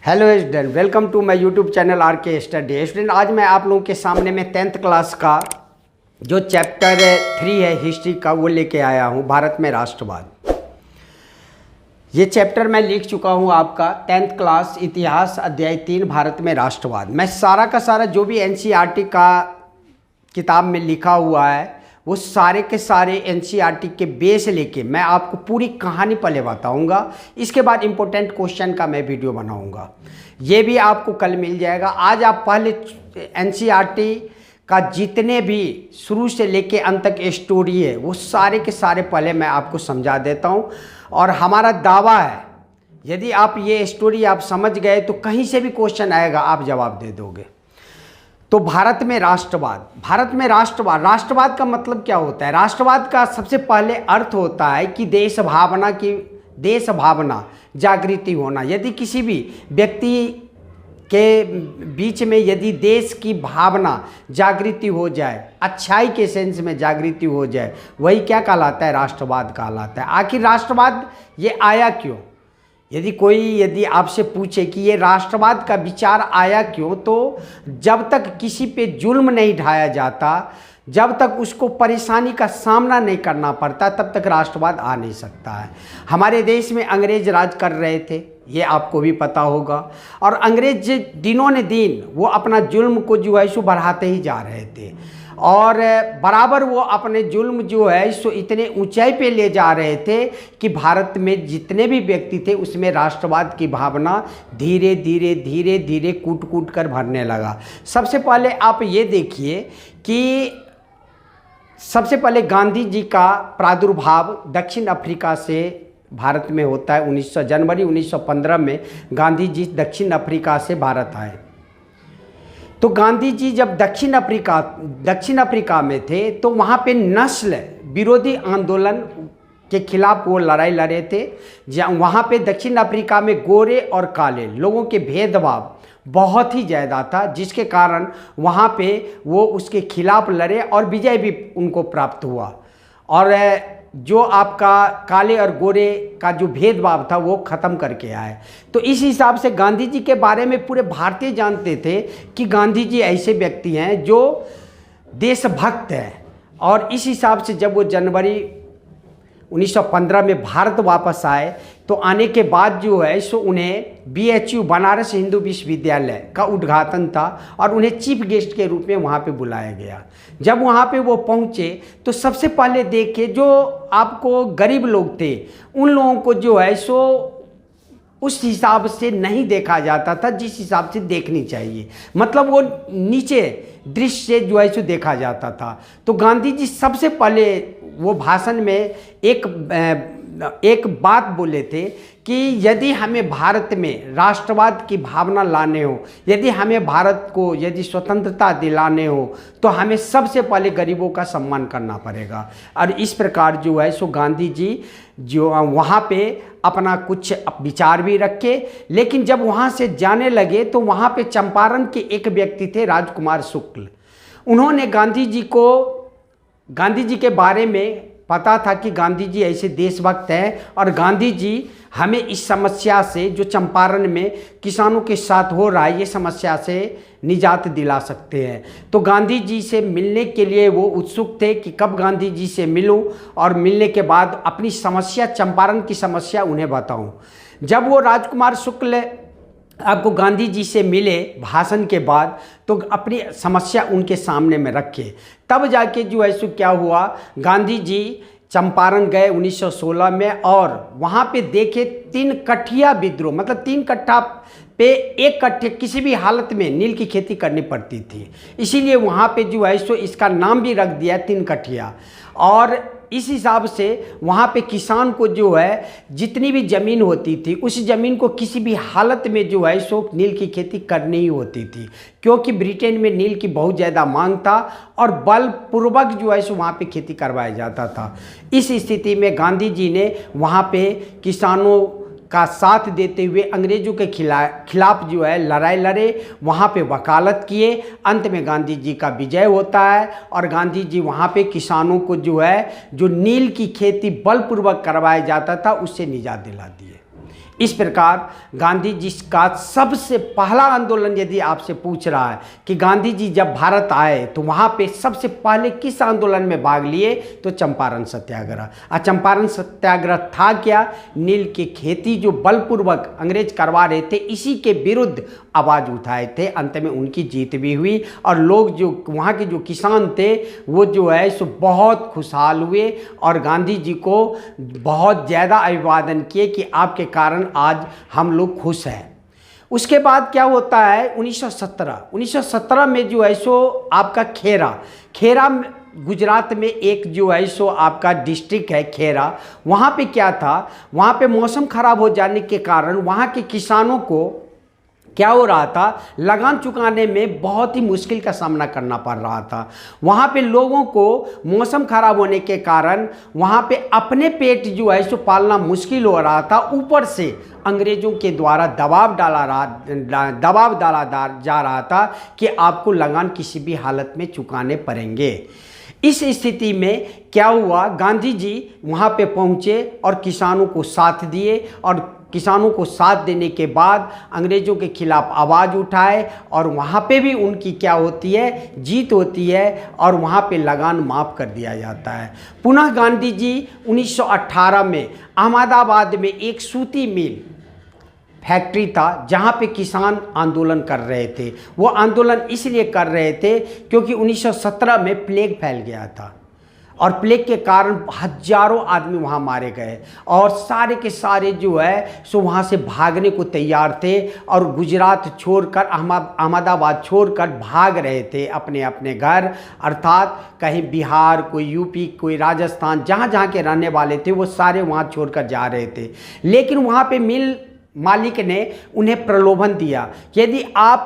Hello student, welcome to my YouTube channel R K study. Student, आज मैं आप लोगों के सामने में 10th क्लास का जो चैप्टर 3 है हिस्ट्री का वो लेके आया हूँ, भारत में राष्ट्रवाद। ये चैप्टर मैं लिख चुका हूँ आपका 10th क्लास इतिहास अध्याय 3 भारत में राष्ट्रवाद। मैं सारा का सारा जो भी एनसीईआरटी का किताब में लिखा हुआ है वो सारे के सारे एनसीईआरटी के बेस लेके मैं आपको पूरी कहानी पहले बताऊंगा। इसके बाद इम्पोर्टेंट क्वेश्चन का मैं वीडियो बनाऊंगा, ये भी आपको कल मिल जाएगा। आज आप पहले एनसीईआरटी का जितने भी शुरू से लेके अंत तक स्टोरी है वो सारे के सारे पहले मैं आपको समझा देता हूं। और हमारा दावा है यदि आप ये स्टोरी आप समझ गए तो कहीं से भी क्वेश्चन आएगा आप जवाब दे दोगे। तो भारत में राष्ट्रवाद, भारत में राष्ट्रवाद, राष्ट्रवाद का मतलब क्या होता है? राष्ट्रवाद का सबसे पहले अर्थ होता है कि देश भावना जागृति होना। यदि किसी भी व्यक्ति के बीच में यदि देश की भावना जागृति हो जाए, अच्छाई के सेंस में जागृति हो जाए, वही क्या कहलाता है? राष्ट्रवाद कहलाता है। आखिर राष्ट्रवाद ये आया क्यों? यदि आपसे पूछे कि ये राष्ट्रवाद का विचार आया क्यों, तो जब तक किसी पे जुल्म नहीं ढाया जाता, जब तक उसको परेशानी का सामना नहीं करना पड़ता, तब तक राष्ट्रवाद आ नहीं सकता है। हमारे देश में अंग्रेज राज कर रहे थे, ये आपको भी पता होगा। और अंग्रेज दिनों ने दिन वो अपना जुल्म को जो है सो बढ़ाते ही जा रहे थे और बराबर वो अपने जुल्म जो है सो इतने ऊंचाई पे ले जा रहे थे कि भारत में जितने भी व्यक्ति थे उसमें राष्ट्रवाद की भावना धीरे धीरे कूट कूट कर भरने लगा। सबसे पहले आप ये देखिए कि सबसे पहले गांधी जी का प्रादुर्भाव दक्षिण अफ्रीका से भारत में होता है। जनवरी 1915 में गांधी जी दक्षिण अफ्रीका से भारत आए। तो गांधी जी जब दक्षिण अफ्रीका में थे तो वहाँ पे नस्ल विरोधी आंदोलन के खिलाफ वो लड़ाई लड़े थे। वहाँ पे दक्षिण अफ्रीका में गोरे और काले लोगों के भेदभाव बहुत ही ज़्यादा था, जिसके कारण वहाँ पे वो उसके खिलाफ लड़े और विजय भी उनको प्राप्त हुआ। और जो आपका काले और गोरे का जो भेदभाव था वो ख़त्म करके आए। तो इस हिसाब से गांधी जी के बारे में पूरे भारतीय जानते थे कि गांधी जी ऐसे व्यक्ति हैं जो देशभक्त हैं। और इस हिसाब से जब वो जनवरी 1915 में भारत वापस आए तो आने के बाद जो है सो उन्हें BHU बनारस हिंदू विश्वविद्यालय का उद्घाटन था और उन्हें चीफ गेस्ट के रूप में वहाँ पे बुलाया गया। जब वहाँ पे वो पहुँचे तो सबसे पहले देखे जो आपको गरीब लोग थे उन लोगों को जो है सो उस हिसाब से नहीं देखा जाता था जिस हिसाब से देखनी चाहिए, मतलब वो नीचे दृश्य से जो है सो देखा जाता था। तो गांधी जी सबसे पहले वो भाषण में एक बात बोले थे कि यदि हमें भारत में राष्ट्रवाद की भावना लाने हो, यदि हमें भारत को यदि स्वतंत्रता दिलाने हो तो हमें सबसे पहले गरीबों का सम्मान करना पड़ेगा। और इस प्रकार जो है सो गांधी जी जो वहाँ पे अपना कुछ विचार भी रखे। लेकिन जब वहाँ से जाने लगे तो वहाँ पे चंपारण के एक व्यक्ति थे राजकुमार शुक्ल। उन्होंने गांधी जी के बारे में पता था कि गांधी जी ऐसे देशभक्त हैं और गांधी जी हमें इस समस्या से जो चंपारण में किसानों के साथ हो रहा है ये समस्या से निजात दिला सकते हैं। तो गांधी जी से मिलने के लिए वो उत्सुक थे कि कब गांधी जी से मिलूं और मिलने के बाद अपनी समस्या, चंपारण की समस्या उन्हें बताऊं। जब वो राजकुमार शुक्ल आपको गांधी जी से मिले भाषण के बाद तो अपनी समस्या उनके सामने में रखे, तब जाके जो है सो क्या हुआ, गांधी जी चंपारण गए 1916 में और वहाँ पे देखे 3 कठिया विद्रोह, मतलब 3 कट्ठा पे 1 कट्ठे किसी भी हालत में नील की खेती करनी पड़ती थी, इसीलिए वहाँ पे जो है सो इसका नाम भी रख दिया 3 कठिया। और इस हिसाब से वहाँ पे किसान को जो है जितनी भी ज़मीन होती थी उस ज़मीन को किसी भी हालत में जो है सो नील की खेती करनी ही होती थी, क्योंकि ब्रिटेन में नील की बहुत ज़्यादा मांग था और बलपूर्वक जो है सो वहाँ पे खेती करवाया जाता था। इस स्थिति में गांधी जी ने वहाँ पे किसानों का साथ देते हुए अंग्रेजों के खिलाफ जो है लड़ाई लड़े, वहाँ पे वकालत किए। अंत में गांधी जी का विजय होता है और गांधी जी वहाँ पे किसानों को जो नील की खेती बलपूर्वक करवाया जाता था उससे निजात दिला दिए। इस प्रकार गांधी जी का सबसे पहला आंदोलन यदि आपसे पूछ रहा है कि गांधी जी जब भारत आए तो वहाँ पे सबसे पहले किस आंदोलन में भाग लिए, तो चंपारण सत्याग्रह। और चंपारण सत्याग्रह था क्या, नील की खेती जो बलपूर्वक अंग्रेज करवा रहे थे, इसी के विरुद्ध आवाज़ उठाए थे। अंत में उनकी जीत भी हुई और लोग जो वहाँ के जो किसान थे वो जो है सो बहुत खुशहाल हुए और गांधी जी को बहुत ज़्यादा अभिवादन किए कि आपके कारण आज हम लोग खुश हैं। उसके बाद क्या होता है, 1917 में जो है सो आपका खेरा गुजरात में एक जो है सो आपका डिस्ट्रिक्ट है खेरा। वहाँ पे क्या था, वहाँ पे मौसम खराब हो जाने के कारण वहाँ के किसानों को क्या हो रहा था, लगान चुकाने में बहुत ही मुश्किल का सामना करना पड़ रहा था। वहाँ पे लोगों को मौसम खराब होने के कारण वहाँ पे अपने पेट जो है सो पालना मुश्किल हो रहा था। ऊपर से अंग्रेज़ों के द्वारा दबाव डाला जा रहा था कि आपको लगान किसी भी हालत में चुकाने पड़ेंगे। इस स्थिति में क्या हुआ, गांधी जी वहाँ पे पहुँचे और किसानों को साथ दिए और किसानों को साथ देने के बाद अंग्रेज़ों के खिलाफ आवाज़ उठाए और वहाँ पे भी उनकी क्या होती है, जीत होती है और वहाँ पे लगान माफ़ कर दिया जाता है। पुनः गांधी जी 1918 में अहमदाबाद में एक सूती मिल फैक्ट्री था जहाँ पे किसान आंदोलन कर रहे थे। वो आंदोलन इसलिए कर रहे थे क्योंकि 1917 में प्लेग फैल गया था और प्लेग के कारण हजारों आदमी वहाँ मारे गए और सारे के सारे जो है सो वहाँ से भागने को तैयार थे और गुजरात छोड़कर अहमदाबाद छोड़कर भाग रहे थे अपने अपने घर, अर्थात कहीं बिहार, कोई यूपी, कोई राजस्थान, जहाँ जहाँ के रहने वाले थे वो सारे वहाँ छोड़कर जा रहे थे। लेकिन वहाँ पे मिल मालिक ने उन्हें प्रलोभन दिया कि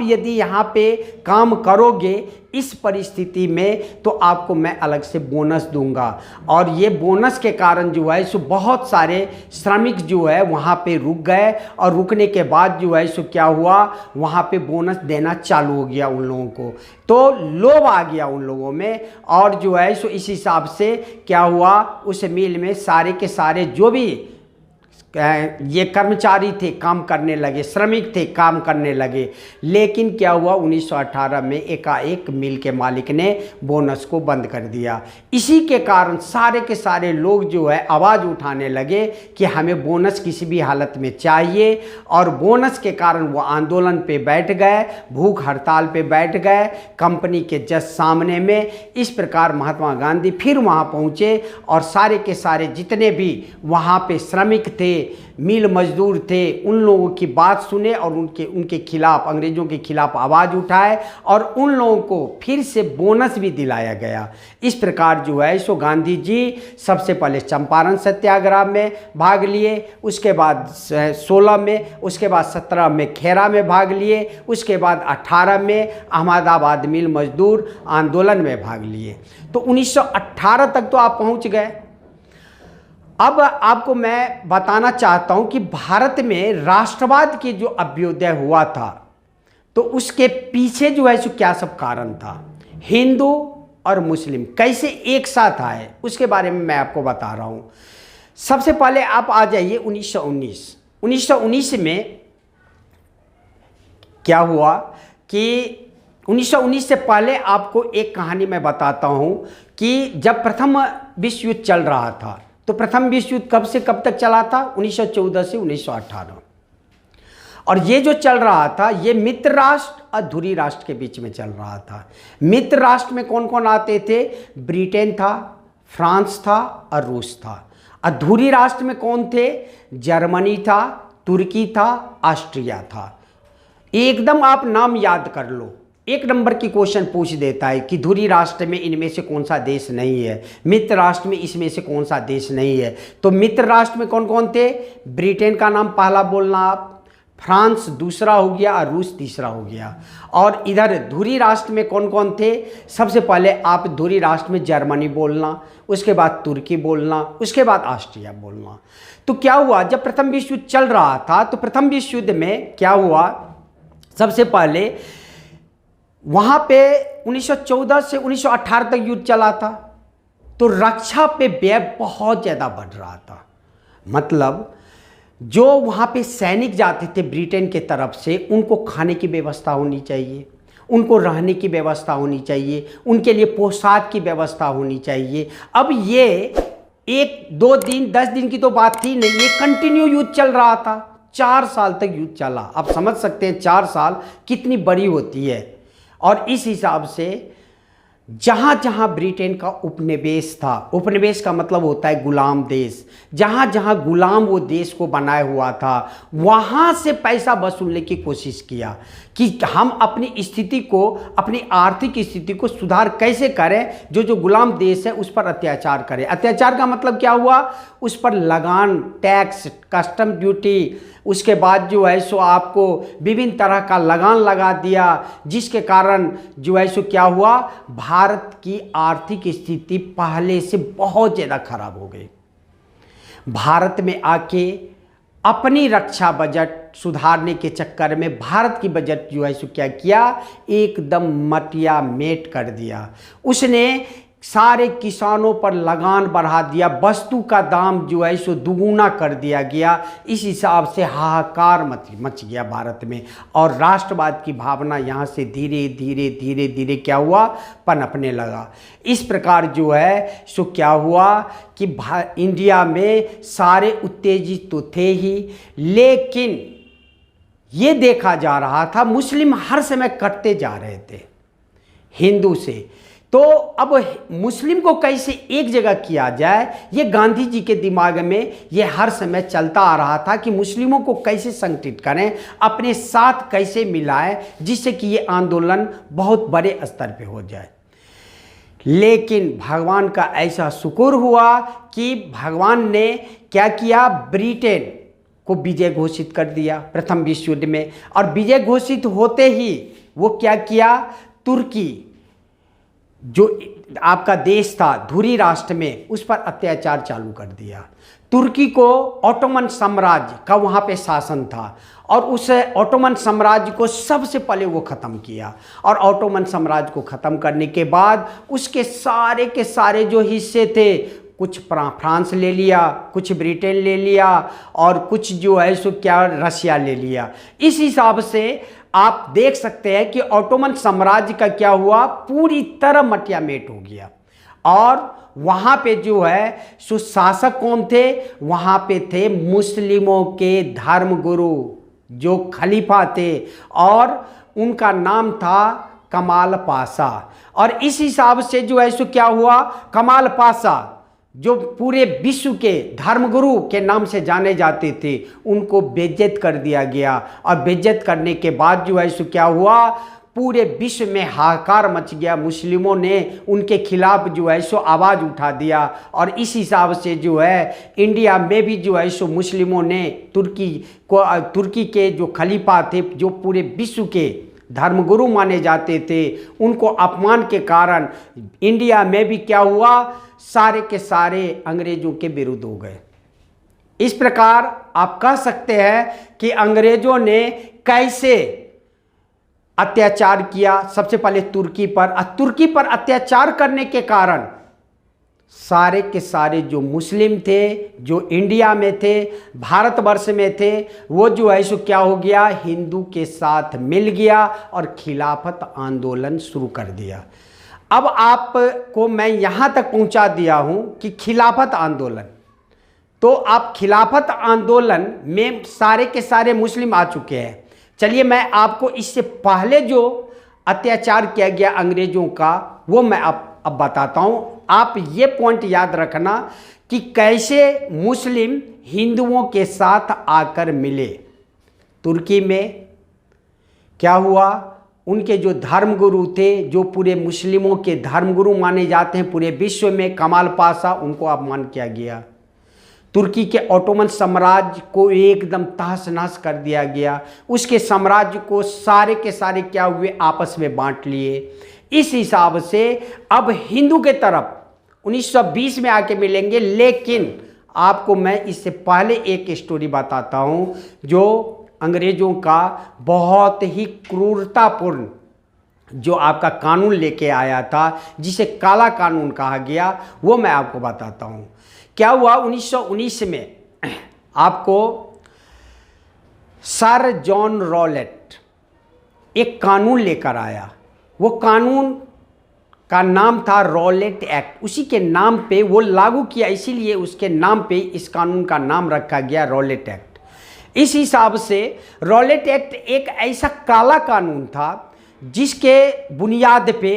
यदि यहाँ पे काम करोगे इस परिस्थिति में तो आपको मैं अलग से बोनस दूंगा। और ये बोनस के कारण जो है सो बहुत सारे श्रमिक जो है वहाँ पे रुक गए और रुकने के बाद जो है सो क्या हुआ, वहाँ पे बोनस देना चालू हो गया उन लोगों को। तो लोभ आ गया उन लोगों में और जो है सो इस हिसाब से क्या हुआ, उस मिल में सारे के सारे जो भी ये कर्मचारी थे काम करने लगे, श्रमिक थे काम करने लगे। लेकिन क्या हुआ, 1918 में एकाएक मिल के मालिक ने बोनस को बंद कर दिया। इसी के कारण सारे के सारे लोग जो है आवाज़ उठाने लगे कि हमें बोनस किसी भी हालत में चाहिए और बोनस के कारण वो आंदोलन पे बैठ गए, भूख हड़ताल पे बैठ गए कंपनी के जस्ट सामने में। इस प्रकार महात्मा गांधी फिर वहाँ पहुँचे और सारे के सारे जितने भी वहाँ पे श्रमिक थे, मिल मजदूर थे, उन लोगों की बात सुने और उनके खिलाफ, अंग्रेज़ों के खिलाफ आवाज़ उठाए और उन लोगों को फिर से बोनस भी दिलाया गया। इस प्रकार जो है सो गांधी जी सबसे पहले चंपारण सत्याग्रह में भाग लिए, उसके बाद 16 में, उसके बाद 17 में खेरा में भाग लिए, उसके बाद 18 में अहमदाबाद मिल मजदूर आंदोलन में भाग लिए। तो 1918 तक तो आप पहुंच गए। अब आपको मैं बताना चाहता हूं कि भारत में राष्ट्रवाद की जो अभ्युदय हुआ था तो उसके पीछे जो है सो क्या सब कारण था। हिंदू और मुस्लिम कैसे एक साथ आए उसके बारे में मैं आपको बता रहा हूं। सबसे पहले आप आ जाइए 1919 में क्या हुआ कि 1919 से पहले आपको एक कहानी मैं बताता हूं कि जब प्रथम विश्व युद्ध चल रहा था तो प्रथम विश्व युद्ध कब से कब तक चला था, 1914 से 1918। और ये जो चल रहा था ये मित्र राष्ट्र और धुरी राष्ट्र के बीच में चल रहा था। मित्र राष्ट्र में कौन कौन आते थे, ब्रिटेन था, फ्रांस था और रूस था। और धुरी राष्ट्र में कौन थे, जर्मनी था, तुर्की था, ऑस्ट्रिया था। एकदम आप नाम याद कर लो, एक नंबर की क्वेश्चन पूछ देता है कि धुरी राष्ट्र में इनमें से कौन सा देश नहीं है, मित्र राष्ट्र में इसमें से कौन सा देश नहीं है। तो मित्र राष्ट्र में कौन कौन थे, ब्रिटेन का नाम पहला बोलना आप, फ्रांस दूसरा हो गया और रूस तीसरा हो गया। और इधर धुरी राष्ट्र में कौन कौन थे, सबसे पहले आप धुरी राष्ट्र में जर्मनी बोलना, उसके बाद तुर्की बोलना, उसके बाद ऑस्ट्रिया बोलना। तो क्या हुआ, जब प्रथम विश्व युद्ध चल रहा था तो प्रथम विश्व युद्ध में क्या हुआ, सबसे पहले वहाँ पे 1914 से 1918 तक युद्ध चला था तो रक्षा पे व्यय बहुत ज़्यादा बढ़ रहा था। मतलब जो वहाँ पे सैनिक जाते थे ब्रिटेन के तरफ से, उनको खाने की व्यवस्था होनी चाहिए, उनको रहने की व्यवस्था होनी चाहिए, उनके लिए पोशाक की व्यवस्था होनी चाहिए। अब ये 1-2 दिन 10 दिन की तो बात थी नहीं, ये कंटिन्यू युद्ध चल रहा था, 4 साल तक युद्ध चला। आप समझ सकते हैं 4 साल कितनी बड़ी होती है। और इस हिसाब से जहाँ जहाँ ब्रिटेन का उपनिवेश था, उपनिवेश का मतलब होता है गुलाम देश, जहाँ जहाँ गुलाम वो देश को बनाया हुआ था, वहाँ से पैसा वसूलने की कोशिश किया कि हम अपनी स्थिति को, अपनी आर्थिक स्थिति को सुधार कैसे करें। जो गुलाम देश है उस पर अत्याचार करें। अत्याचार का मतलब क्या हुआ, उस पर लगान, टैक्स, कस्टम ड्यूटी, उसके बाद जो है सो आपको विभिन्न तरह का लगान लगा दिया, जिसके कारण जो है सो क्या हुआ, भारत की आर्थिक स्थिति पहले से बहुत ज़्यादा खराब हो गई। भारत में आके अपनी रक्षा बजट सुधारने के चक्कर में भारत की बजट जो है सो क्या किया, एकदम मटिया मेट कर दिया। उसने सारे किसानों पर लगान बढ़ा दिया, वस्तु का दाम जो है सो दुगुना कर दिया गया। इस हिसाब से हाहाकार मच गया भारत में, और राष्ट्रवाद की भावना यहाँ से धीरे धीरे धीरे धीरे क्या हुआ, पनपने लगा। इस प्रकार जो है सो क्या हुआ कि इंडिया में सारे उत्तेजित तो थे ही, लेकिन ये देखा जा रहा था मुस्लिम हर समय कटते जा रहे थे हिंदू से। तो अब मुस्लिम को कैसे एक जगह किया जाए, ये गांधी जी के दिमाग में ये हर समय चलता आ रहा था कि मुस्लिमों को कैसे संगठित करें, अपने साथ कैसे मिलाएं, जिससे कि ये आंदोलन बहुत बड़े स्तर पे हो जाए। लेकिन भगवान का ऐसा शुक्र हुआ कि भगवान ने क्या किया, ब्रिटेन को विजय घोषित कर दिया प्रथम विश्व युद्ध में। और विजय घोषित होते ही वो क्या किया, तुर्की जो आपका देश था धुरी राष्ट्र में, उस पर अत्याचार चालू कर दिया। तुर्की को ऑटोमन साम्राज्य का वहाँ पे शासन था, और उस ऑटोमन साम्राज्य को सबसे पहले वो ख़त्म किया। और ऑटोमन साम्राज्य को ख़त्म करने के बाद उसके सारे के सारे जो हिस्से थे, कुछ फ्रांस ले लिया, कुछ ब्रिटेन ले लिया, और कुछ जो है सो क्या रशिया ले लिया। इस हिसाब से आप देख सकते हैं कि ऑटोमन साम्राज्य का क्या हुआ, पूरी तरह मटियामेट हो गया। और वहाँ पे जो है सो शासक कौन थे, वहाँ पे थे मुस्लिमों के धर्मगुरु जो खलीफा थे, और उनका नाम था कमाल पाशा। और इस हिसाब से जो है सो क्या हुआ, कमाल पाशा जो पूरे विश्व के धर्मगुरु के नाम से जाने जाते थे, उनको बेइज्जत कर दिया गया। और बेइज्जत करने के बाद जो है सो क्या हुआ, पूरे विश्व में हाहाकार मच गया। मुस्लिमों ने उनके खिलाफ जो है सो आवाज़ उठा दिया। और इस हिसाब से जो है इंडिया में भी जो है सो मुस्लिमों ने तुर्की के जो खलीफा थे, जो पूरे विश्व के धर्मगुरु माने जाते थे, उनको अपमान के कारण इंडिया में भी क्या हुआ, सारे के सारे अंग्रेजों के विरुद्ध हो गए। इस प्रकार आप कह सकते हैं कि अंग्रेजों ने कैसे अत्याचार किया। सबसे पहले तुर्की पर अत्याचार करने के कारण सारे के सारे जो मुस्लिम थे, जो इंडिया में थे, भारतवर्ष में थे, वो जो है सो क्या हो गया, हिंदू के साथ मिल गया और खिलाफत आंदोलन शुरू कर दिया। अब आपको मैं यहाँ तक पहुँचा दिया हूँ कि खिलाफत आंदोलन, तो आप खिलाफत आंदोलन में सारे के सारे मुस्लिम आ चुके हैं। चलिए मैं आपको इससे पहले जो अत्याचार किया गया अंग्रेज़ों का, वो मैं अब बताता हूँ। आप ये पॉइंट याद रखना कि कैसे मुस्लिम हिंदुओं के साथ आकर मिले। तुर्की में क्या हुआ, उनके जो धर्मगुरु थे, जो पूरे मुस्लिमों के धर्मगुरु माने जाते हैं पूरे विश्व में, कमाल पाशा, उनको अपमान किया गया। तुर्की के ऑटोमन साम्राज्य को एकदम तहस नहस कर दिया गया। उसके साम्राज्य को सारे के सारे क्या हुए, आपस में बांट लिए। इस हिसाब से अब हिंदू के तरफ 1920 में आके मिलेंगे। लेकिन आपको मैं इससे पहले एक स्टोरी बताता हूँ जो अंग्रेज़ों का बहुत ही क्रूरतापूर्ण जो आपका कानून लेके आया था, जिसे काला कानून कहा गया, वो मैं आपको बताता हूँ। क्या हुआ 1919 में, आपको सर जॉन रॉलेट एक कानून लेकर आया। वो कानून का नाम था रॉलेट एक्ट। उसी के नाम पे वो लागू किया, इसीलिए उसके नाम पे इस कानून का नाम रखा गया रॉलेट एक्ट। इस हिसाब से रॉलेट एक्ट एक ऐसा काला कानून था जिसके बुनियाद पे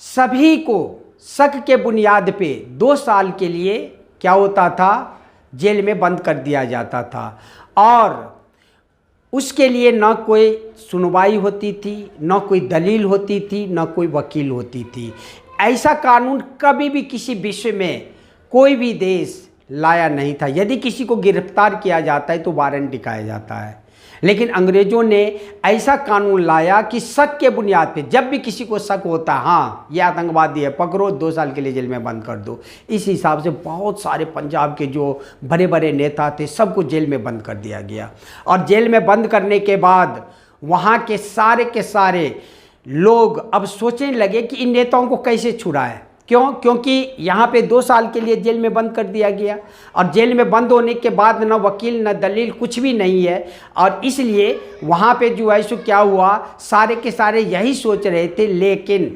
सभी को शक के बुनियाद पे 2 साल के लिए क्या होता था, जेल में बंद कर दिया जाता था और उसके लिए ना कोई सुनवाई होती थी, ना कोई दलील होती थी, ना कोई वकील होती थी। ऐसा कानून कभी भी किसी विश्व में कोई भी देश लाया नहीं था। यदि किसी को गिरफ्तार किया जाता है तो वारंट दिखाया जाता है, लेकिन अंग्रेज़ों ने ऐसा कानून लाया कि शक के बुनियाद पे जब भी किसी को शक होता, हाँ ये आतंकवादी है, पकड़ो 2 साल के लिए जेल में बंद कर दो। इस हिसाब से बहुत सारे पंजाब के जो बड़े बड़े नेता थे सबको जेल में बंद कर दिया गया। और जेल में बंद करने के बाद वहाँ के सारे लोग अब सोचने लगे कि इन नेताओं को कैसे छुड़ाएं। क्यों? क्योंकि यहाँ पे 2 साल के लिए जेल में बंद कर दिया गया और जेल में बंद होने के बाद न वकील न दलील कुछ भी नहीं है। और इसलिए वहाँ पे जो है सो क्या हुआ, सारे के सारे यही सोच रहे थे। लेकिन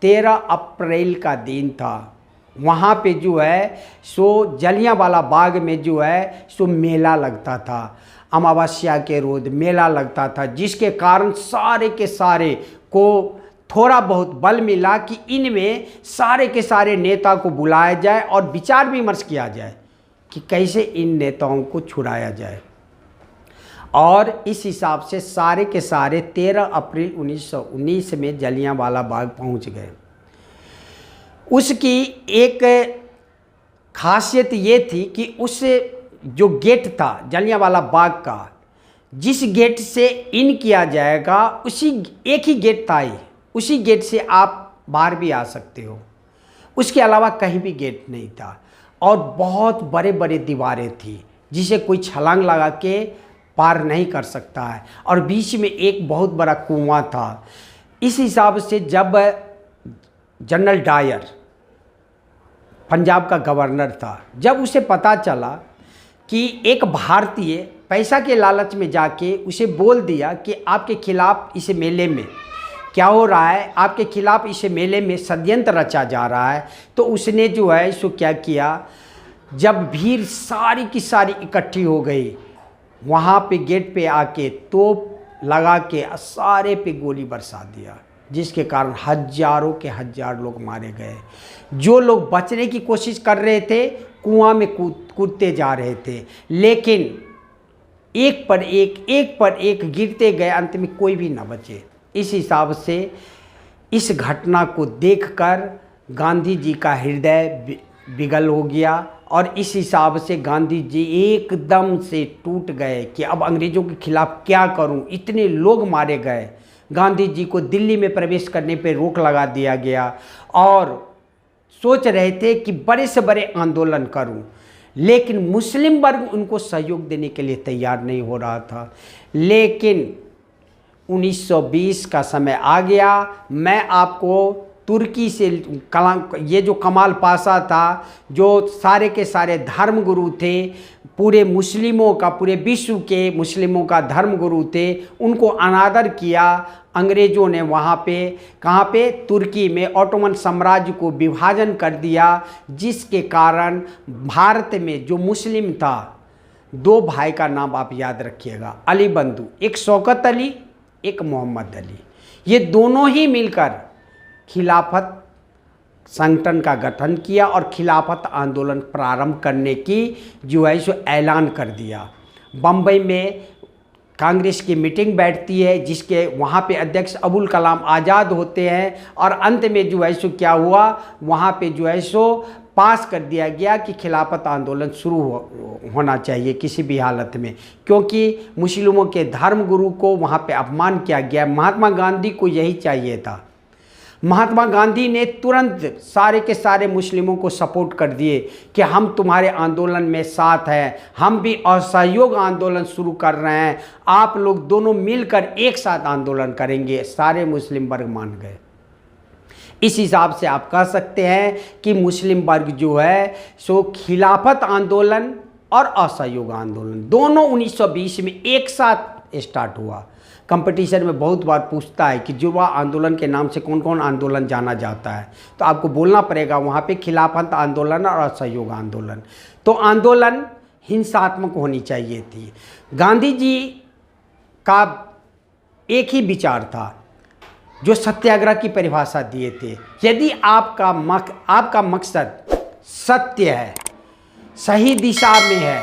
13 अप्रैल का दिन था, वहाँ पे जो है सो जलियांवाला बाग में जो है सो मेला लगता था। अमावस्या के रोज मेला लगता था, जिसके कारण सारे के सारे को थोड़ा बहुत बल मिला कि इनमें सारे के सारे नेता को बुलाया जाए और विचार विमर्श किया जाए कि कैसे इन नेताओं को छुड़ाया जाए। और इस हिसाब से सारे के सारे 13 अप्रैल 1919 में जलियांवाला बाग पहुंच गए। उसकी एक खासियत ये थी कि उस जो गेट था जलियांवाला बाग का, जिस गेट से इन किया जाएगा उसी एक ही गेट था, उसी गेट से आप बाहर भी आ सकते हो। उसके अलावा कहीं भी गेट नहीं था और बहुत बड़े बड़े दीवारें थी जिसे कोई छलांग लगा के पार नहीं कर सकता है। और बीच में एक बहुत बड़ा कुआं था। इस हिसाब से जब जनरल डायर पंजाब का गवर्नर था, जब उसे पता चला कि एक भारतीय पैसा के लालच में जाके उसे बोल दिया कि आपके खिलाफ इस मेले में क्या हो रहा है, आपके खिलाफ इस मेले में षड्यंत्र रचा जा रहा है, तो उसने जो है सो क्या किया, जब भीड़ सारी की सारी इकट्ठी हो गई, वहाँ पे गेट पे आके तोप लगा के सारे पे गोली बरसा दिया, जिसके कारण हजारों के हजार लोग मारे गए। जो लोग बचने की कोशिश कर रहे थे कुआं में कूदते जा रहे थे, लेकिन एक पर एक गिरते गए, अंत में कोई भी ना बचे। इस हिसाब से इस घटना को देखकर गांधी जी का हृदय विगल हो गया और इस हिसाब से गांधी जी एकदम से टूट गए कि अब अंग्रेज़ों के खिलाफ क्या करूं, इतने लोग मारे गए। गांधी जी को दिल्ली में प्रवेश करने पर रोक लगा दिया गया और सोच रहे थे कि बड़े से बड़े आंदोलन करूं, लेकिन मुस्लिम वर्ग उनको सहयोग देने के लिए तैयार नहीं हो रहा था। लेकिन 1920 का समय आ गया। मैं आपको तुर्की से ये जो कमाल पाशा था, जो सारे के सारे धर्मगुरु थे, पूरे मुस्लिमों का, पूरे विश्व के मुस्लिमों का धर्मगुरु थे, उनको अनादर किया अंग्रेज़ों ने। वहाँ पे कहाँ पे, तुर्की में ऑटोमन साम्राज्य को विभाजन कर दिया, जिसके कारण भारत में जो मुस्लिम था, 2 भाई का नाम आप याद रखिएगा, अली बंधु, एक शौकत अली, एक मोहम्मद अली। ये दोनों ही मिलकर खिलाफत संगठन का गठन किया और खिलाफत आंदोलन प्रारंभ करने की जो है सो ऐलान कर दिया। बम्बई में कांग्रेस की मीटिंग बैठती है, जिसके वहाँ पे अध्यक्ष अबुल कलाम आज़ाद होते हैं और अंत में जो है सो क्या हुआ, वहाँ पे जो है सो पास कर दिया गया कि खिलाफत आंदोलन शुरू होना चाहिए किसी भी हालत में, क्योंकि मुस्लिमों के धर्मगुरु को वहाँ पे अपमान किया गया। महात्मा गांधी को यही चाहिए था। महात्मा गांधी ने तुरंत सारे के सारे मुस्लिमों को सपोर्ट कर दिए कि हम तुम्हारे आंदोलन में साथ हैं, हम भी असहयोग आंदोलन शुरू कर रहे हैं, आप लोग दोनों मिलकर एक साथ आंदोलन करेंगे। सारे मुस्लिम वर्ग मान गए। इस हिसाब से आप कह सकते हैं कि मुस्लिम वर्ग जो है सो खिलाफत आंदोलन और असहयोग आंदोलन दोनों 1920 में एक साथ स्टार्ट हुआ। कंपटीशन में बहुत बार पूछता है कि युवा आंदोलन के नाम से कौन कौन आंदोलन जाना जाता है, तो आपको बोलना पड़ेगा वहाँ पे खिलाफत आंदोलन और असहयोग आंदोलन। तो आंदोलन हिंसात्मक होनी चाहिए थी। गांधी जी का एक ही विचार था जो सत्याग्रह की परिभाषा दिए थे, यदि आपका मकसद सत्य है, सही दिशा में है,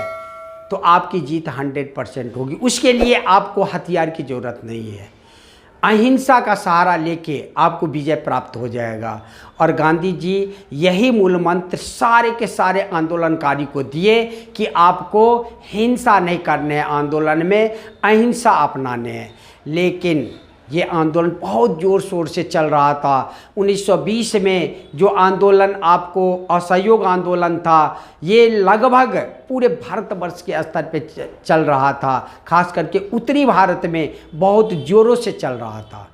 तो आपकी जीत 100% होगी। उसके लिए आपको हथियार की ज़रूरत नहीं है, अहिंसा का सहारा लेके आपको विजय प्राप्त हो जाएगा। और गांधी जी यही मूल मंत्र सारे के सारे आंदोलनकारी को दिए कि आपको हिंसा नहीं करने है, आंदोलन में अहिंसा अपनाने हैं। लेकिन ये आंदोलन बहुत ज़ोर शोर से चल रहा था। 1920 में जो आंदोलन आपको असहयोग आंदोलन था, ये लगभग पूरे भारतवर्ष के स्तर पे चल रहा था, खास करके उत्तरी भारत में बहुत ज़ोरों से चल रहा था।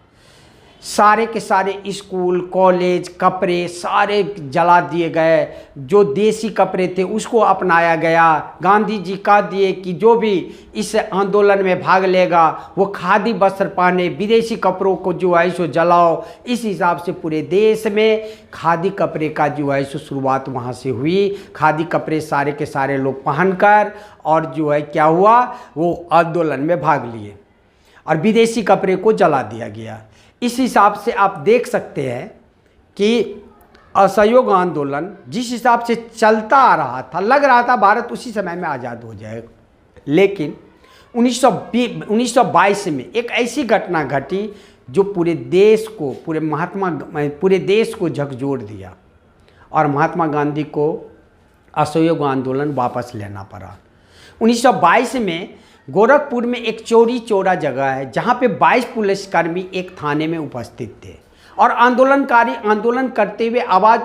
सारे के सारे स्कूल, कॉलेज, कपड़े सारे जला दिए गए। जो देसी कपड़े थे उसको अपनाया गया। गांधी जी कह दिए कि जो भी इस आंदोलन में भाग लेगा वो खादी वस्त्र पहने, विदेशी कपड़ों को जो है सो जलाओ। इस हिसाब से पूरे देश में खादी कपड़े का जो है सो शुरुआत वहाँ से हुई। खादी कपड़े सारे के सारे लोग पहनकर और जो है क्या हुआ, वो आंदोलन में भाग लिए और विदेशी कपड़े को जला दिया गया। इस हिसाब से आप देख सकते हैं कि असहयोग आंदोलन जिस हिसाब से चलता आ रहा था, लग रहा था भारत उसी समय में आज़ाद हो जाएगा। लेकिन 1922 में एक ऐसी घटना घटी जो पूरे देश को झकझोर दिया और महात्मा गांधी को असहयोग आंदोलन वापस लेना पड़ा। 1922 में गोरखपुर में एक चौरी चौरा जगह है जहाँ पे 22 पुलिसकर्मी एक थाने में उपस्थित थे और आंदोलनकारी आंदोलन करते हुए आवाज़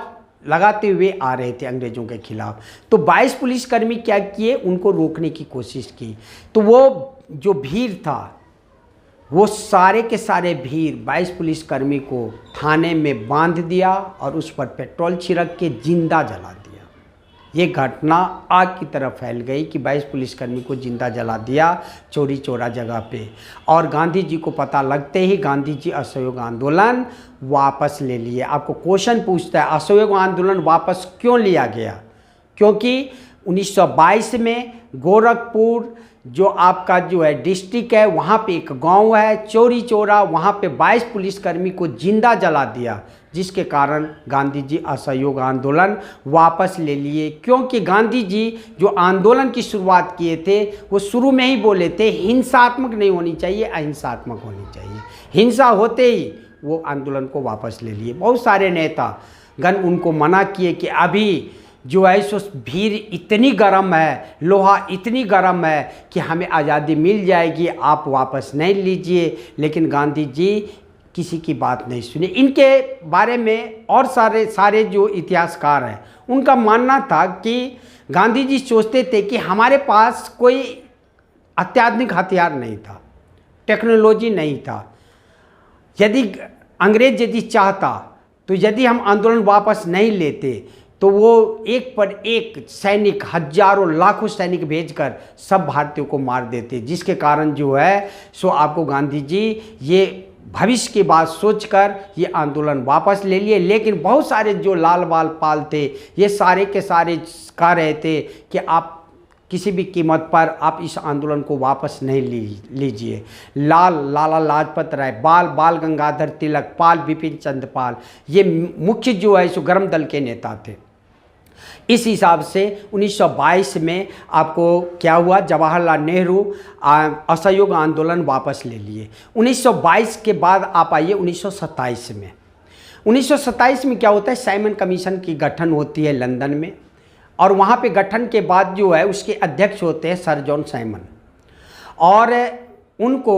लगाते हुए आ रहे थे अंग्रेज़ों के खिलाफ। तो 22 पुलिसकर्मी क्या किए, उनको रोकने की कोशिश की। तो वो जो भीड़ था, वो सारे के सारे भीड़ 22 पुलिसकर्मी को थाने में बांध दिया और उस पर पेट्रोल छिड़क के जिंदा जला दिया। ये घटना आग की तरह फैल गई कि 22 पुलिसकर्मी को जिंदा जला दिया चौरी चौरा जगह पे। और गांधी जी को पता लगते ही गांधी जी असहयोग आंदोलन वापस ले लिए। आपको क्वेश्चन पूछता है असहयोग आंदोलन वापस क्यों लिया गया? क्योंकि 1922 में गोरखपुर जो आपका जो है डिस्ट्रिक्ट है, वहाँ पे एक गांव है चौरी चौरा, वहाँ पे 22 पुलिसकर्मी को जिंदा जला दिया, जिसके कारण गांधी जी असहयोग आंदोलन वापस ले लिए। क्योंकि गांधी जी जो आंदोलन की शुरुआत किए थे वो शुरू में ही बोले थे हिंसात्मक नहीं होनी चाहिए, अहिंसात्मक होनी चाहिए। हिंसा होते ही वो आंदोलन को वापस ले लिए। बहुत सारे नेता गण उनको मना किए कि अभी जो है सो भीड़ इतनी गर्म है, लोहा इतनी गर्म है कि हमें आज़ादी मिल जाएगी, आप वापस नहीं लीजिए। लेकिन गांधी जी किसी की बात नहीं सुनी। इनके बारे में और सारे जो इतिहासकार हैं उनका मानना था कि गांधी जी सोचते थे कि हमारे पास कोई अत्याधुनिक हथियार नहीं था, टेक्नोलॉजी नहीं था। यदि अंग्रेज यदि चाहता तो यदि हम आंदोलन वापस नहीं लेते तो वो एक पर एक सैनिक, हजारों लाखों सैनिक भेजकर सब भारतीयों को मार देते, जिसके कारण जो है सो आपको गांधी जी ये भविष्य की बात सोचकर ये आंदोलन वापस ले लिए। लेकिन बहुत सारे जो लाल बाल पाल थे ये सारे के सारे कह रहे थे कि आप किसी भी कीमत पर आप इस आंदोलन को वापस नहीं लीजिए। लाला लाजपत राय, बाल गंगाधर तिलक, पाल विपिन चंद्र पाल, ये मुख्य जो है सो गर्म दल के नेता थे। इस हिसाब से 1922 में आपको क्या हुआ, जवाहरलाल नेहरू असहयोग आंदोलन वापस ले लिए। 1922 के बाद आप आइए 1927 में। 1927 में क्या होता है, साइमन कमीशन की गठन होती है लंदन में, और वहाँ पे गठन के बाद जो है उसके अध्यक्ष होते हैं सर जॉन साइमन, और उनको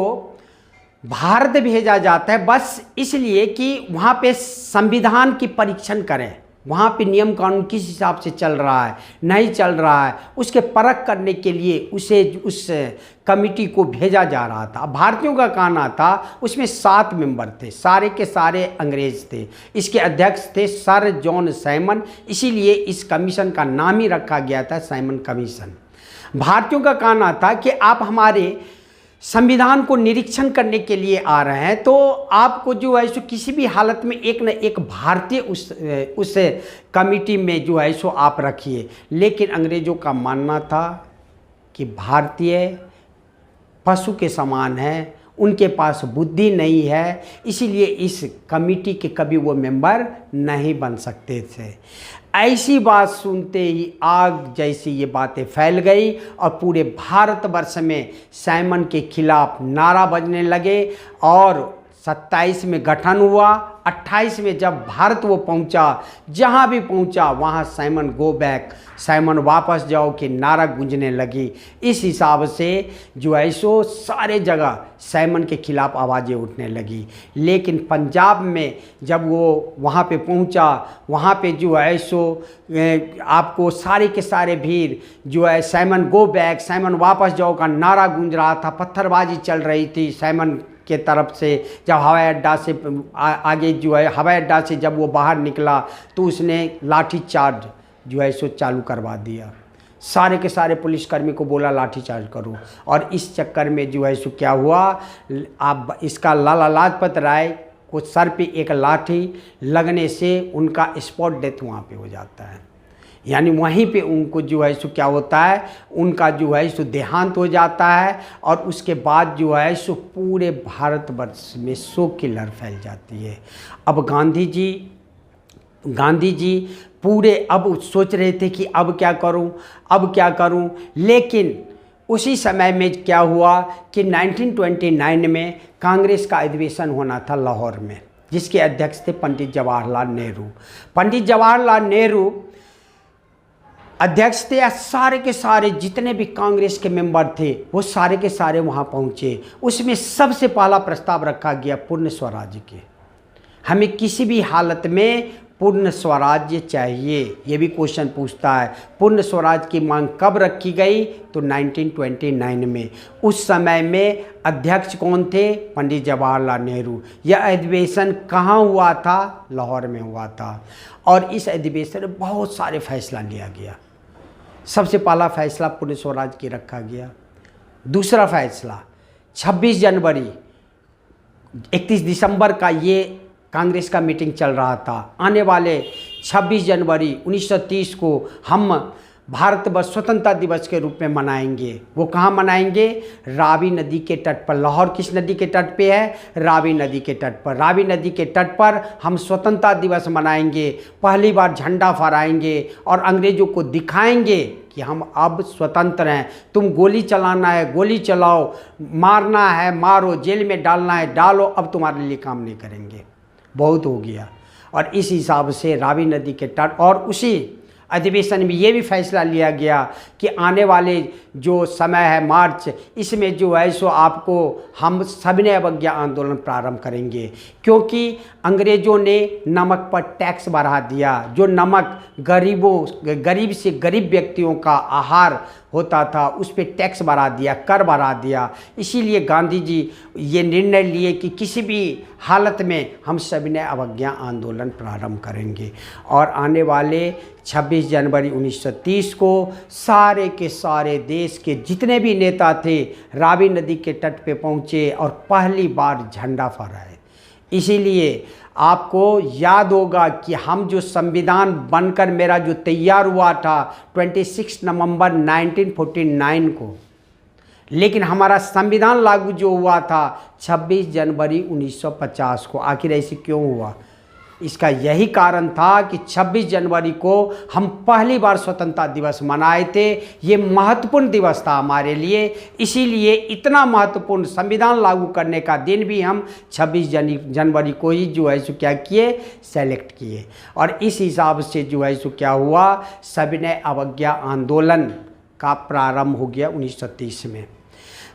भारत भेजा जाता है बस इसलिए कि वहाँ पे संविधान की परीक्षण करें, वहाँ पे नियम कानून किस हिसाब से चल रहा है नहीं चल रहा है, उसके परख करने के लिए उस कमिटी को भेजा जा रहा था। भारतीयों का कहना था, उसमें 7 मेंबर थे, सारे के सारे अंग्रेज थे। इसके अध्यक्ष थे सर जॉन साइमन, इसीलिए इस कमीशन का नाम ही रखा गया था साइमन कमीशन। भारतीयों का कहना था कि आप हमारे संविधान को निरीक्षण करने के लिए आ रहे हैं, तो आपको जो है सो किसी भी हालत में एक न एक भारतीय उस कमिटी में जो है सो आप रखिए। लेकिन अंग्रेज़ों का मानना था कि भारतीय पशु के समान हैं, उनके पास बुद्धि नहीं है, इसीलिए इस कमिटी के कभी वो मेंबर नहीं बन सकते थे। ऐसी बात सुनते ही आग जैसी ये बातें फैल गई और पूरे भारतवर्ष में साइमन के खिलाफ नारा बजने लगे और 27 में गठन हुआ। 28 में जब भारत वो पहुंचा, जहां भी पहुंचा वहां साइमन गो बैक, साइमन वापस जाओ के नारा गूंजने लगी। इस हिसाब से जो है सो सारे जगह साइमन के खिलाफ आवाज़ें उठने लगी। लेकिन पंजाब में जब वो वहाँ पे पहुँचा, वहाँ पे जो है सो आपको सारे के सारे भीड़ जो है साइमन गो बैक, साइमन वापस जाओ का नारा गूंज रहा था। पत्थरबाजी चल रही थी साइमन के तरफ से। जब हवाई अड्डा से आगे जो है हवाई अड्डा से जब वो बाहर निकला तो उसने लाठी चार्ज जो है सो चालू करवा दिया। सारे के सारे पुलिसकर्मी को बोला लाठी चार्ज करो। और इस चक्कर में जो है सो क्या हुआ, आप इसका लाला लाजपत राय को सर पे एक लाठी लगने से उनका स्पॉट डेथ वहाँ पे हो जाता है। यानी वहीं पे उनको जो है सो क्या होता है, उनका जो है सो देहांत हो जाता है। और उसके बाद जो है सो पूरे भारतवर्ष में शोक की लहर फैल जाती है। अब गांधी जी पूरे अब सोच रहे थे कि अब क्या करूं। लेकिन उसी समय में क्या हुआ कि 1929 में कांग्रेस का अधिवेशन होना था लाहौर में, जिसके अध्यक्ष थे पंडित जवाहरलाल नेहरू। पंडित जवाहरलाल नेहरू अध्यक्ष थे। सारे के सारे जितने भी कांग्रेस के मेंबर थे वो सारे के सारे वहाँ पहुँचे। उसमें सबसे पहला प्रस्ताव रखा गया पूर्ण स्वराज्य के। हमें किसी भी हालत में पूर्ण स्वराज्य चाहिए, ये भी क्वेश्चन पूछता है। पूर्ण स्वराज्य की मांग कब रखी गई, तो 1929 में। उस समय में अध्यक्ष कौन थे, पंडित जवाहरलाल नेहरू। यह अधिवेशन कहाँ हुआ था, लाहौर में हुआ था। और इस अधिवेशन में बहुत सारे फैसला लिया गया। सबसे पहला फैसला पूर्ण स्वराज्य की रखा गया। दूसरा फैसला 26 जनवरी 31 दिसंबर का ये कांग्रेस का मीटिंग चल रहा था। आने वाले 26 जनवरी 1930 को हम भारतवर्ष स्वतंत्रता दिवस के रूप में मनाएंगे। वो कहाँ मनाएंगे, रावी नदी के तट पर। लाहौर किस नदी के तट पे है, रावी नदी के तट पर। रावी नदी के तट पर हम स्वतंत्रता दिवस मनाएंगे। पहली बार झंडा फहराएंगे और अंग्रेज़ों को दिखाएंगे कि हम अब स्वतंत्र हैं। तुम गोली चलाना है गोली चलाओ, मारना है मारो, जेल में डालना है डालो, अब तुम्हारे लिए काम नहीं करेंगे, बहुत हो गया। और इस हिसाब से रावी नदी के तट, और उसी अधिवेशन में ये भी फैसला लिया गया कि आने वाले जो समय है मार्च, इसमें जो है सो आपको हम सविनय अवज्ञा आंदोलन प्रारंभ करेंगे। क्योंकि अंग्रेज़ों ने नमक पर टैक्स बढ़ा दिया। जो नमक गरीब से गरीब व्यक्तियों का आहार होता था, उस पर टैक्स बढ़ा दिया, कर बढ़ा दिया। इसीलिए गांधी जी ये निर्णय लिए कि किसी भी हालत में हम सविनय अवज्ञा आंदोलन प्रारंभ करेंगे। और आने वाले 26 जनवरी 1930 को सारे के सारे देश के जितने भी नेता थे रावी नदी के तट पे पहुँचे और पहली बार झंडा फहराए। इसीलिए आपको याद होगा कि हम जो संविधान बनकर मेरा जो तैयार हुआ था 26 नवंबर 1949 को, लेकिन हमारा संविधान लागू जो हुआ था 26 जनवरी 1950 को। आखिर ऐसे क्यों हुआ, इसका यही कारण था कि 26 जनवरी को हम पहली बार स्वतंत्रता दिवस मनाए थे। ये महत्वपूर्ण दिवस था हमारे लिए, इसीलिए इतना महत्वपूर्ण संविधान लागू करने का दिन भी हम 26 जनवरी को ही जो है सो क्या किए, सेलेक्ट किए। और इस हिसाब से जो है सो क्या हुआ, सविनय अवज्ञा आंदोलन का प्रारंभ हो गया 1930 में।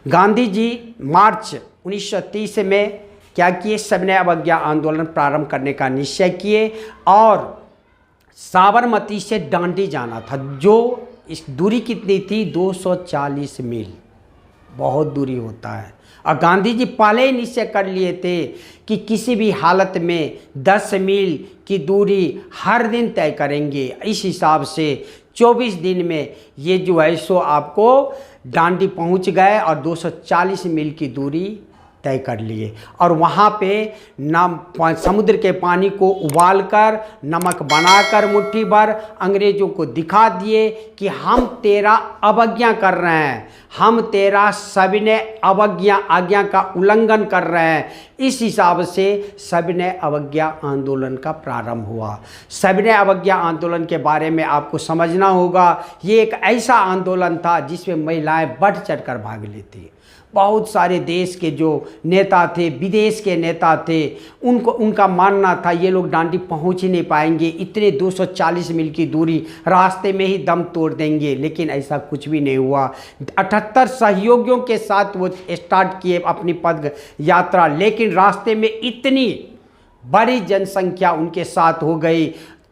गांधी जी मार्च 1930 में क्या किए, सविनय अवज्ञा आंदोलन प्रारंभ करने का निश्चय किए। और साबरमती से डांडी जाना था, जो इस दूरी कितनी थी, 240 मील, बहुत दूरी होता है। और गांधी जी पहले ही निश्चय कर लिए थे कि किसी भी हालत में 10 मील की दूरी हर दिन तय करेंगे। इस हिसाब से 24 दिन में ये जो है सो आपको दांडी पहुंच गए और 240 मील की दूरी तय कर लिए। और वहाँ पे समुद्र के पानी को उबालकर नमक बनाकर मुट्ठी भर अंग्रेज़ों को दिखा दिए कि हम तेरा अवज्ञा कर रहे हैं, हम तेरा सविनय आज्ञा का उल्लंघन कर रहे हैं। इस हिसाब से सविनय अवज्ञा आंदोलन का प्रारंभ हुआ। सविनय अवज्ञा आंदोलन के बारे में आपको समझना होगा, ये एक ऐसा आंदोलन था जिसमें महिलाएं बढ़ चढ़ कर भाग लेती। बहुत सारे देश के जो नेता थे, विदेश के नेता थे, उनका मानना था ये लोग दांडी पहुंच ही नहीं पाएंगे, इतने 240 मील की दूरी रास्ते में ही दम तोड़ देंगे। लेकिन ऐसा कुछ भी नहीं हुआ। 78 सहयोगियों के साथ वो स्टार्ट किए अपनी पद यात्रा, लेकिन रास्ते में इतनी बड़ी जनसंख्या उनके साथ हो गई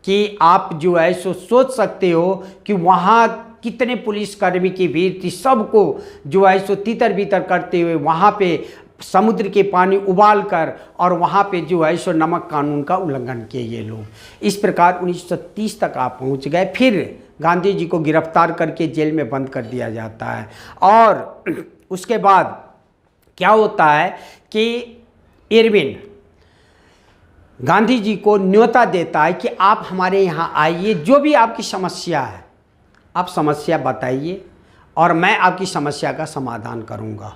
कि आप जो है सोच सकते हो कि वहाँ कितने पुलिसकर्मी की भीड़ थी। सबको जो है सो तितर बितर करते हुए वहाँ पे समुद्र के पानी उबाल कर और वहाँ पे जो है सो नमक कानून का उल्लंघन किए ये लोग। इस प्रकार 1930 तक आप पहुँच गए। फिर गांधी जी को गिरफ्तार करके जेल में बंद कर दिया जाता है। और उसके बाद क्या होता है कि इरविन गांधी जी को न्योता देता है कि आप हमारे यहाँ आइए, जो भी आपकी समस्या है आप समस्या बताइए और मैं आपकी समस्या का समाधान करूंगा।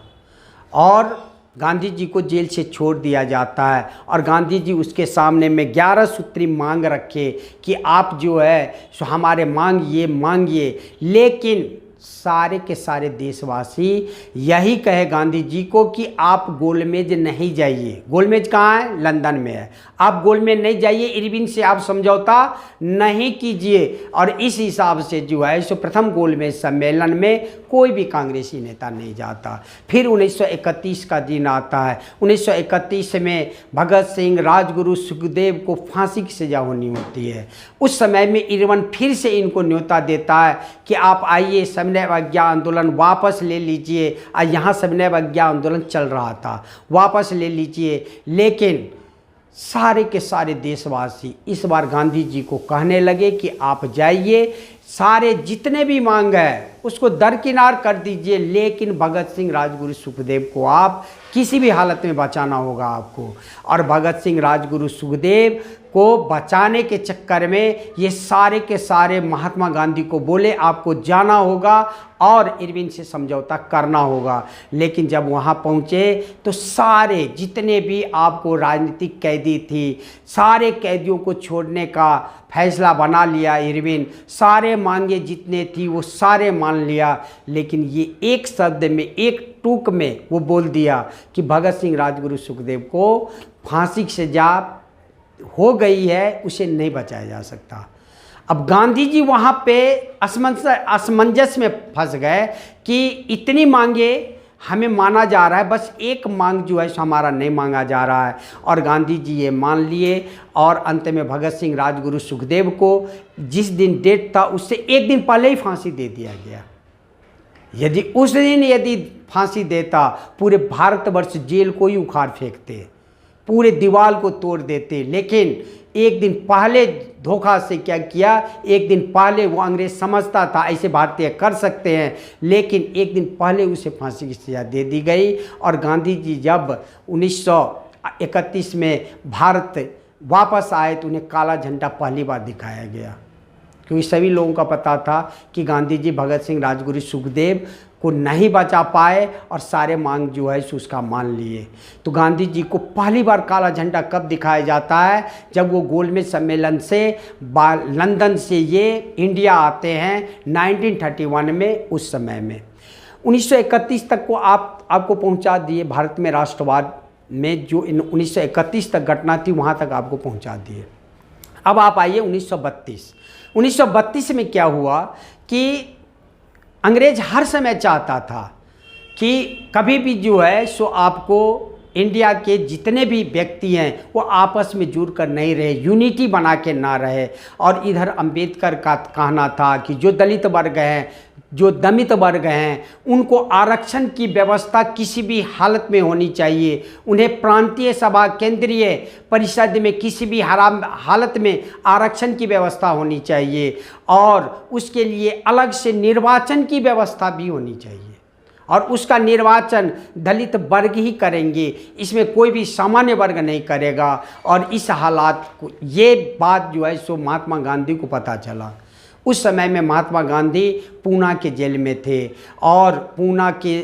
और गांधी जी को जेल से छोड़ दिया जाता है और गांधी जी उसके सामने में 11 सूत्री मांग रखे कि आप जो है सो हमारे मांगिए। लेकिन सारे के सारे देशवासी यही कहे गांधी जी को कि आप गोलमेज नहीं जाइए। गोलमेज कहाँ है? लंदन में है। आप गोलमेज नहीं जाइए, इरविन से आप समझौता नहीं कीजिए। और इस हिसाब से जो है सो प्रथम गोलमेज सम्मेलन में कोई भी कांग्रेसी नेता नहीं जाता। फिर 1931 का दिन आता है। 1931 में भगत सिंह, राजगुरु, सुखदेव को फांसी की सज़ा होनी होती है। उस समय में इरविन फिर से इनको न्योता देता है कि आप आइए, सविनय अवज्ञा आंदोलन वापस ले लीजिए। और यहाँ सविनय अवज्ञा आंदोलन चल रहा था, वापस ले लीजिए। लेकिन सारे के सारे देशवासी इस बार गांधी जी को कहने लगे कि आप जाइए, सारे जितने भी मांग है उसको दरकिनार कर दीजिए, लेकिन भगत सिंह, राजगुरु, सुखदेव को आप किसी भी हालत में बचाना होगा आपको। और भगत सिंह, राजगुरु, सुखदेव को बचाने के चक्कर में ये सारे के सारे महात्मा गांधी को बोले आपको जाना होगा और इरविन से समझौता करना होगा। लेकिन जब वहाँ पहुँचे तो सारे जितने भी आपको राजनीतिक कैदी थी, सारे कैदियों को छोड़ने का फैसला बना लिया इरविन। सारे मांगे जितने थी वो सारे मान लिया। लेकिन ये एक शब्द में, एक टूक में वो बोल दिया कि भगत सिंह, राजगुरु, सुखदेव को फांसी की सजा हो गई है, उसे नहीं बचाया जा सकता। अब गांधी जी वहाँ पे असमंजस में फंस गए कि इतनी मांगे हमें माना जा रहा है, बस एक मांग जो है सो हमारा नहीं मांगा जा रहा है। और गांधी जी ये मान लिए और अंत में भगत सिंह, राजगुरु, सुखदेव को जिस दिन डेट था उससे एक दिन पहले ही फांसी दे दिया गया। यदि उस दिन यदि फांसी देता, पूरे भारतवर्ष जेल को ही उखाड़ फेंकते, पूरे दीवार को तोड़ देते। लेकिन एक दिन पहले धोखा से क्या किया, एक दिन पहले वो अंग्रेज समझता था ऐसे भारतीय कर सकते हैं, लेकिन एक दिन पहले उसे फांसी की सजा दे दी गई। और गांधी जी जब 1931 में भारत वापस आए तो उन्हें काला झंडा पहली बार दिखाया गया, क्योंकि सभी लोगों का पता था कि गांधी जी भगत सिंह, राजगुरु, सुखदेव को नहीं बचा पाए और सारे मांग जो है उसका मान लिए। तो गांधी जी को पहली बार काला झंडा कब दिखाया जाता है? जब वो गोलमेज सम्मेलन से लंदन से ये इंडिया आते हैं 1931 में। उस समय में 1931 तक को आपको पहुंचा दिए। भारत में राष्ट्रवाद में जो 1931 तक घटना थी वहाँ तक आपको पहुँचा दिए। अब आप आइए 1932। 1932 में क्या हुआ कि अंग्रेज हर समय चाहता था कि कभी भी जो है सो आपको इंडिया के जितने भी व्यक्ति हैं वो आपस में जुड़ कर नहीं रहे, यूनिटी बना के ना रहे। और इधर अंबेडकर का कहना था कि जो दलित वर्ग हैं जो दलित वर्ग हैं उनको आरक्षण की व्यवस्था किसी भी हालत में होनी चाहिए। उन्हें प्रांतीय सभा, केंद्रीय परिषद में किसी भी हालत में आरक्षण की व्यवस्था होनी चाहिए और उसके लिए अलग से निर्वाचन की व्यवस्था भी होनी चाहिए और उसका निर्वाचन दलित वर्ग ही करेंगे, इसमें कोई भी सामान्य वर्ग नहीं करेगा। और इस हालात को, ये बात जो है सो महात्मा गांधी को पता चला। उस समय में महात्मा गांधी पूना के जेल में थे और पूना के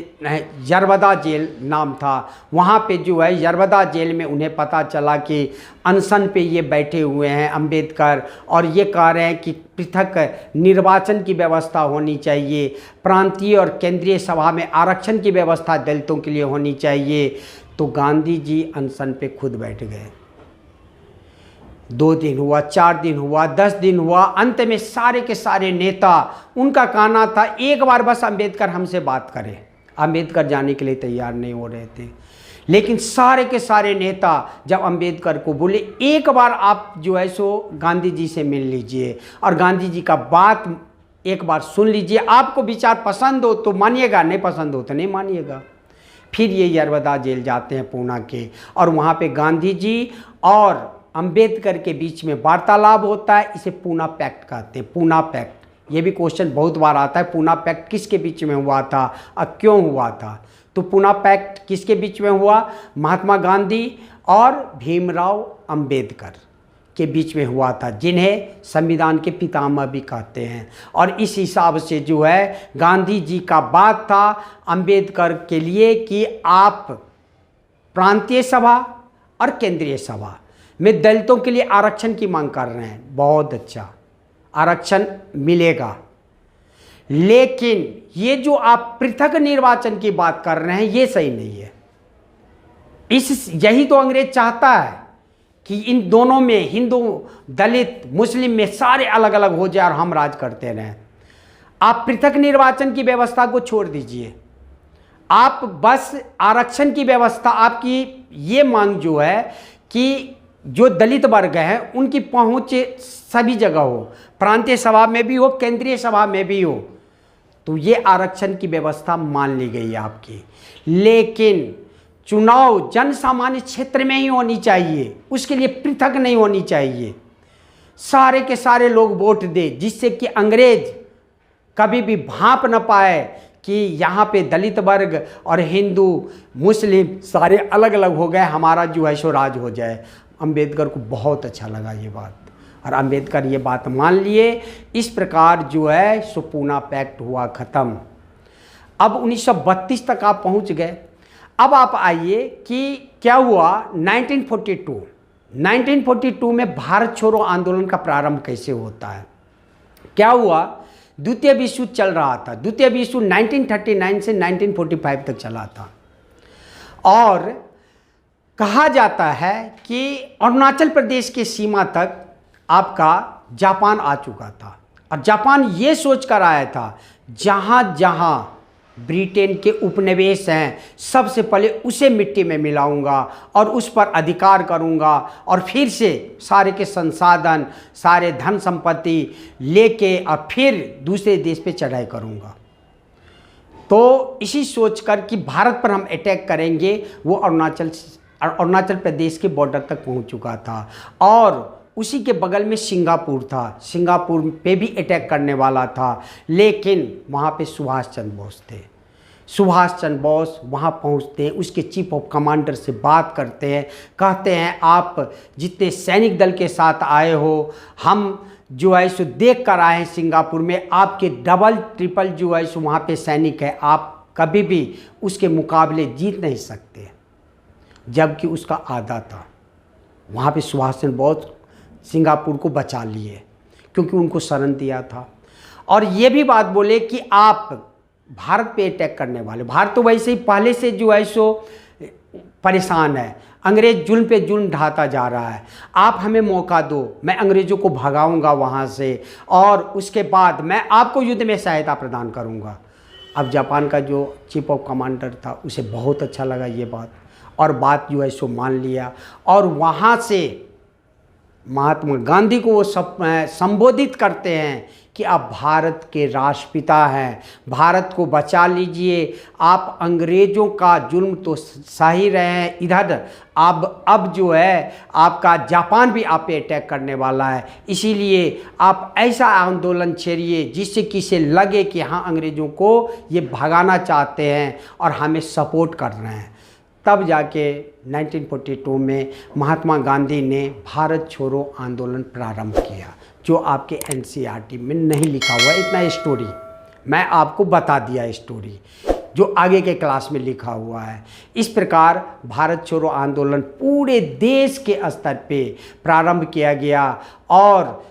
यरवदा जेल नाम था, वहाँ पे जो है यरवदा जेल में उन्हें पता चला कि अनशन पे ये बैठे हुए हैं अंबेडकर और ये कह रहे हैं कि पृथक निर्वाचन की व्यवस्था होनी चाहिए, प्रांतीय और केंद्रीय सभा में आरक्षण की व्यवस्था दलितों के लिए होनी चाहिए। तो गांधी जी अनशन पे खुद बैठ गए। 2 दिन हुआ, 4 दिन हुआ, 10 दिन हुआ, अंत में सारे के सारे नेता, उनका कहना था एक बार बस अंबेडकर हमसे बात करें। अंबेडकर जाने के लिए तैयार नहीं हो रहे थे, लेकिन सारे के सारे नेता जब अंबेडकर को बोले एक बार आप जो है सो गांधी जी से मिल लीजिए और गांधी जी का बात एक बार सुन लीजिए, आपको विचार पसंद हो तो मानिएगा, नहीं पसंद हो तो नहीं मानिएगा। फिर ये यरवदा जेल जाते हैं पूना के और वहाँ पे गांधी जी और अंबेडकर के बीच में वार्तालाप होता है। इसे पूना पैक्ट कहते हैं, पूना पैक्ट। ये भी क्वेश्चन बहुत बार आता है, पूना पैक्ट किसके बीच में हुआ था और क्यों हुआ था। तो पूना पैक्ट किसके बीच में हुआ? महात्मा गांधी और भीमराव अंबेडकर के बीच में हुआ था, जिन्हें संविधान के पितामह भी कहते हैं। और इस हिसाब से जो है गांधी जी का बात था अंबेडकर के लिए कि आप प्रांतीय सभा और केंद्रीय सभा में दलितों के लिए आरक्षण की मांग कर रहे हैं, बहुत अच्छा आरक्षण मिलेगा, लेकिन ये जो आप पृथक निर्वाचन की बात कर रहे हैं ये सही नहीं है। यही तो अंग्रेज चाहता है कि इन दोनों में, हिंदू, दलित, मुस्लिम में सारे अलग अलग हो जाए और हम राज करते रहें। आप पृथक निर्वाचन की व्यवस्था को छोड़ दीजिए, आप बस आरक्षण की व्यवस्था, आपकी ये मांग जो है कि जो दलित वर्ग हैं उनकी पहुंच सभी जगह हो, प्रांतीय सभा में भी हो, केंद्रीय सभा में भी हो, तो ये आरक्षण की व्यवस्था मान ली गई आपकी। लेकिन चुनाव जन सामान्य क्षेत्र में ही होनी चाहिए, उसके लिए पृथक नहीं होनी चाहिए। सारे के सारे लोग वोट दे, जिससे कि अंग्रेज कभी भी भांप न पाए कि यहाँ पे दलित वर्ग और हिंदू, मुस्लिम सारे अलग अलग हो गए, हमारा जो है सो राज हो जाए। अंबेडकर को बहुत अच्छा लगा ये बात और अंबेडकर ये बात मान लिए। इस प्रकार जो है सो पूना पैक्ट हुआ ख़त्म। अब 1932 तक आप पहुँच गए। अब आप आइए कि क्या हुआ 1942 में भारत छोड़ो आंदोलन का प्रारंभ कैसे होता है। क्या हुआ, द्वितीय विश्व युद्ध चल रहा था। द्वितीय विश्व 1939 से 1945 तक चला था और कहा जाता है कि अरुणाचल प्रदेश की सीमा तक आपका जापान आ चुका था और जापान ये सोच कर आया था जहाँ जहाँ ब्रिटेन के उपनिवेश हैं सबसे पहले उसे मिट्टी में मिलाऊंगा और उस पर अधिकार करूंगा और फिर से सारे के संसाधन, सारे धन संपत्ति लेके और फिर दूसरे देश पे चढ़ाई करूंगा। तो इसी सोचकर कि भारत पर हम अटैक करेंगे, वो अरुणाचल प्रदेश के बॉर्डर तक पहुंच चुका था और उसी के बगल में सिंगापुर था। सिंगापुर पे भी अटैक करने वाला था, लेकिन वहाँ पे सुभाष चंद्र बोस थे। सुभाष चंद्र बोस वहाँ पहुँचते हैं, उसके चीफ ऑफ कमांडर से बात करते हैं, कहते हैं आप जितने सैनिक दल के साथ आए हो, हम जो है सो देख कर आए हैं सिंगापुर में, आपके डबल ट्रिपल जो है सो वहाँ पे सैनिक है, आप कभी भी उसके मुकाबले जीत नहीं सकते। जबकि उसका आधा था। वहाँ पे सुभाष चंद्र बोस सिंगापुर को बचा लिए क्योंकि उनको शरण दिया था और ये भी बात बोले कि आप भारत पे अटैक करने वाले, भारत तो वैसे ही पहले से जो है सो परेशान है, अंग्रेज जुल्म पे जुल्म ढाता जा रहा है, आप हमें मौका दो, मैं अंग्रेज़ों को भगाऊंगा वहाँ से और उसके बाद मैं आपको युद्ध में सहायता प्रदान करूँगा। अब जापान का जो चीफ ऑफ कमांडर था उसे बहुत अच्छा लगा ये बात और बात जो है सो मान लिया और वहाँ से महात्मा गांधी को वो सब संबोधित करते हैं कि आप भारत के राष्ट्रपिता हैं, भारत को बचा लीजिए। आप अंग्रेज़ों का जुल्म तो सह ही रहे हैं, इधर अब जो है आपका जापान भी आप पे अटैक करने वाला है, इसीलिए आप ऐसा आंदोलन छेड़िए जिससे किसे लगे कि हाँ अंग्रेज़ों को ये भगाना चाहते हैं और हमें सपोर्ट कर रहे हैं। तब जाके 1942 में महात्मा गांधी ने भारत छोड़ो आंदोलन प्रारंभ किया, जो आपके एनसीईआरटी में नहीं लिखा हुआ। इतना स्टोरी मैं आपको बता दिया, स्टोरी जो आगे के क्लास में लिखा हुआ है। इस प्रकार भारत छोड़ो आंदोलन पूरे देश के स्तर पे प्रारंभ किया गया और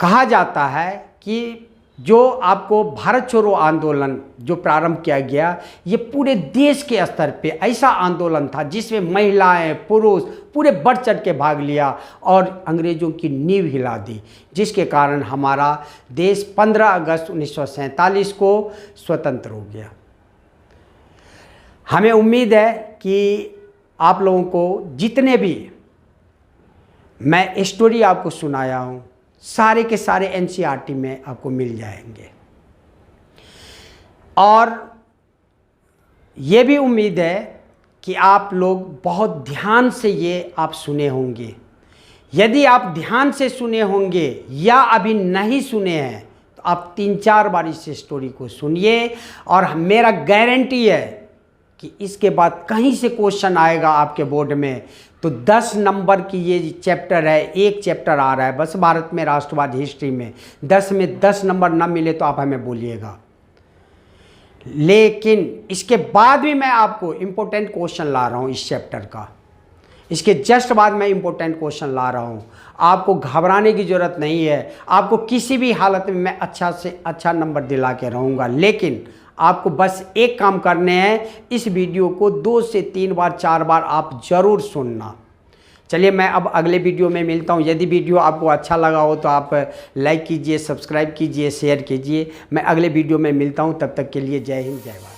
कहा जाता है कि जो आपको भारत छोड़ो आंदोलन जो प्रारंभ किया गया, ये पूरे देश के स्तर पे ऐसा आंदोलन था जिसमें महिलाएं, पुरुष पूरे बढ़ चढ़ के भाग लिया और अंग्रेज़ों की नींव हिला दी, जिसके कारण हमारा देश 15 अगस्त 1947 को स्वतंत्र हो गया। हमें उम्मीद है कि आप लोगों को जितने भी मैं स्टोरी आपको सुनाया हूँ सारे के सारे एनसीईआरटी में आपको मिल जाएंगे, और ये भी उम्मीद है कि आप लोग बहुत ध्यान से ये आप सुने होंगे। यदि आप ध्यान से सुने होंगे या अभी नहीं सुने हैं तो आप 3-4 बार इस स्टोरी को सुनिए, और मेरा गारंटी है कि इसके बाद कहीं से क्वेश्चन आएगा आपके बोर्ड में तो 10 नंबर की ये चैप्टर है, एक चैप्टर आ रहा है बस भारत में राष्ट्रवाद हिस्ट्री में, 10 में 10 नंबर ना मिले तो आप हमें बोलिएगा। लेकिन इसके बाद भी मैं आपको इम्पोर्टेंट क्वेश्चन ला रहा हूँ इस चैप्टर का, इसके जस्ट बाद मैं इम्पोर्टेंट क्वेश्चन ला रहा हूँ। आपको घबराने की ज़रूरत नहीं है, आपको किसी भी हालत में मैं अच्छा से अच्छा नंबर दिला के रहूँगा, लेकिन आपको बस एक काम करने हैं, इस वीडियो को 2 से 3 बार 4 बार आप ज़रूर सुनना। चलिए मैं अब अगले वीडियो में मिलता हूँ। यदि वीडियो आपको अच्छा लगा हो तो आप लाइक कीजिए, सब्सक्राइब कीजिए, शेयर कीजिए। मैं अगले वीडियो में मिलता हूँ, तब तक के लिए जय हिंद, जय भारत।